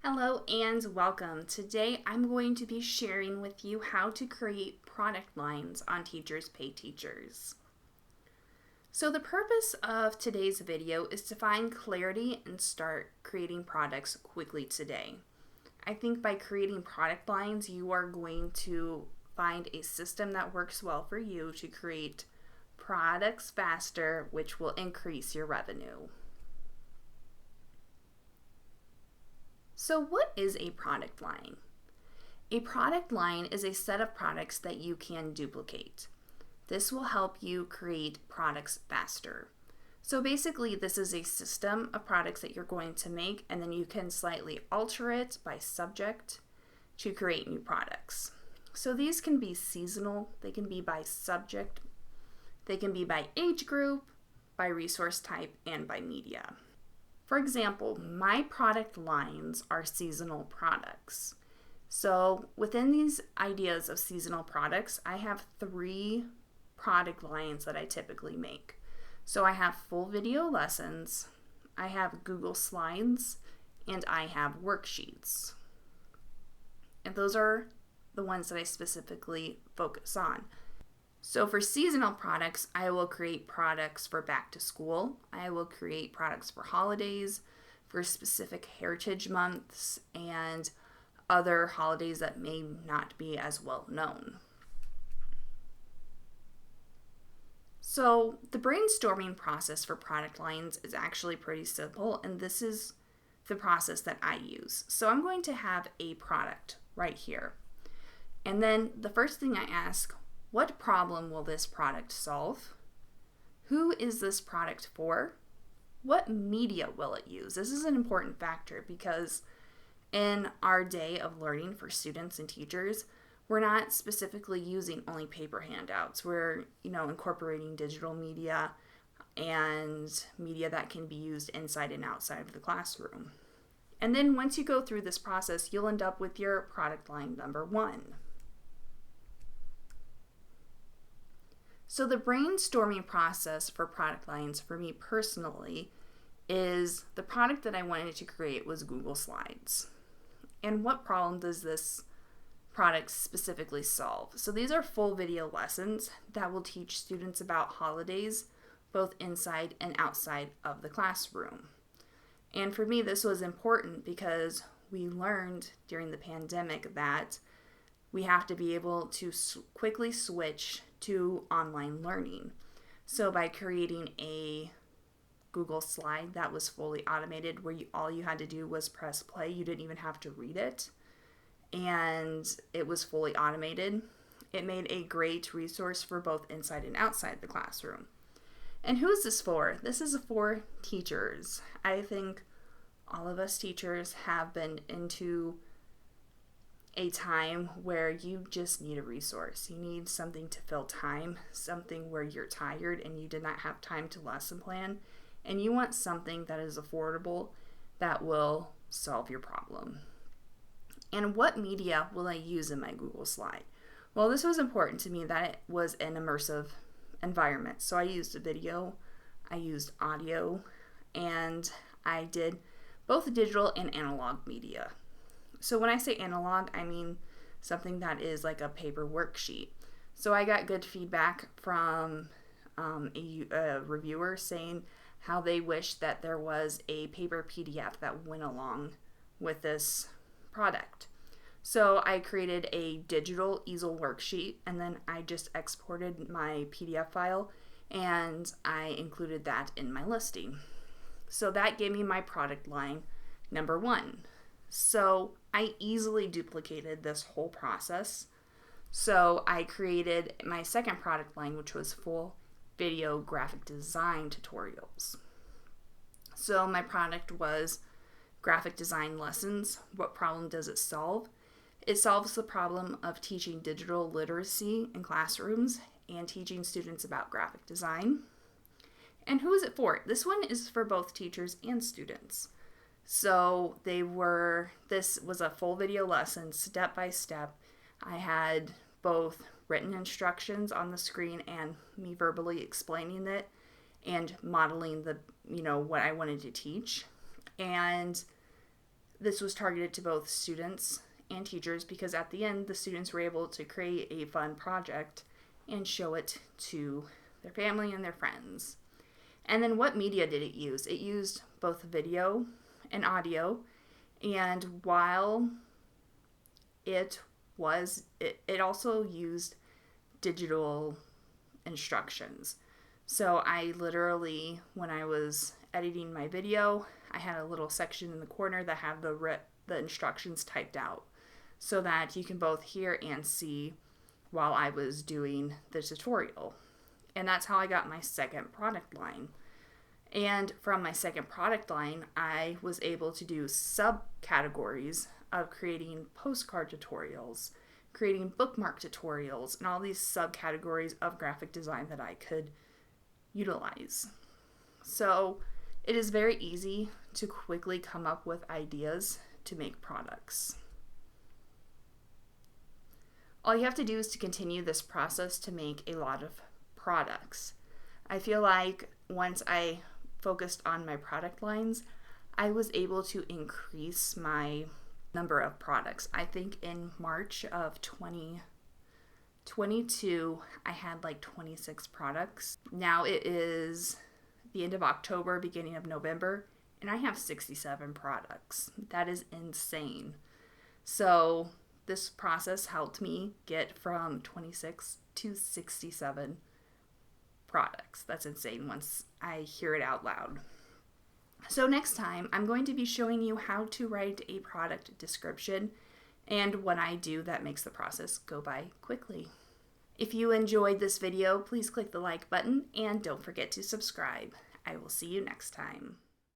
Hello and welcome. Today I'm going to be sharing with you how to create product lines on Teachers Pay Teachers. So the purpose of today's video is to find clarity and start creating products quickly today. I think by creating product lines, you are going to find a system that works well for you to create products faster, which will increase your revenue. So what is a product line? A product line is a set of products that you can duplicate. This will help you create products faster. So basically, this is a system of products that you're going to make, and then you can slightly alter it by subject to create new products. So these can be seasonal, they can be by subject, they can be by age group, by resource type, and by media. For example, my product lines are seasonal products. So within these ideas of seasonal products, I have 3 product lines that I typically make. So I have full video lessons, I have Google Slides, and I have worksheets. And those are the ones that I specifically focus on. So for seasonal products, I will create products for back to school. I will create products for holidays, for specific heritage months, and other holidays that may not be as well known. So the brainstorming process for product lines is actually pretty simple, and this is the process that I use. So I'm going to have a product right here. And then the first thing I ask, what problem will this product solve? Who is this product for? What media will it use? This is an important factor because in our day of learning for students and teachers, we're not specifically using only paper handouts. We're, incorporating digital media and media that can be used inside and outside of the classroom. And then once you go through this process, you'll end up with your product line number 1. So the brainstorming process for product lines for me personally is the product that I wanted to create was Google Slides. And what problem does this product specifically solve? So these are full video lessons that will teach students about holidays both inside and outside of the classroom. And for me, this was important because we learned during the pandemic that we have to be able to quickly switch to online learning. So by creating a Google slide that was fully automated where all you had to do was press play, you didn't even have to read it, and it was fully automated, it made a great resource for both inside and outside the classroom. And who is this for? This is for teachers. I think all of us teachers have been into a time where you just need a resource. You need something to fill time, something where you're tired and you did not have time to lesson plan, and you want something that is affordable that will solve your problem. And what media will I use in my Google slide? Well, this was important to me that it was an immersive environment. So I used a video, I used audio, and I did both digital and analog media. So when I say analog, I mean something that is like a paper worksheet. So I got good feedback from a reviewer saying how they wish that there was a paper PDF that went along with this product. So I created a digital easel worksheet, and then I just exported my PDF file and I included that in my listing. So that gave me my product line number 1. So I easily duplicated this whole process. So I created my second product line, which was full video graphic design tutorials. So my product was graphic design lessons. What problem does it solve? It solves the problem of teaching digital literacy in classrooms and teaching students about graphic design. And who is it for? This one is for both teachers and students. So this was a full video lesson, step by step. I had both written instructions on the screen and me verbally explaining it and modeling what I wanted to teach. And this was targeted to both students and teachers because at the end, the students were able to create a fun project and show it to their family and their friends. And then what media did it use? It used both video and audio. And while it also used digital instructions. So I literally, when I was editing my video, I had a little section in the corner that had the instructions typed out so that you can both hear and see while I was doing the tutorial. And that's how I got my second product line. And from my second product line, I was able to do subcategories of creating postcard tutorials, creating bookmark tutorials, and all these subcategories of graphic design that I could utilize. So it is very easy to quickly come up with ideas to make products. All you have to do is to continue this process to make a lot of products. I feel like once I focused on my product lines, I was able to increase my number of products. I think in March of 2022, I had like 26 products. Now it is the end of October, beginning of November, and I have 67 products. That is insane. So this process helped me get from 26 to 67 products. That's insane once I hear it out loud. So next time, I'm going to be showing you how to write a product description, and when I do, that makes the process go by quickly. If you enjoyed this video, please click the like button and don't forget to subscribe. I will see you next time.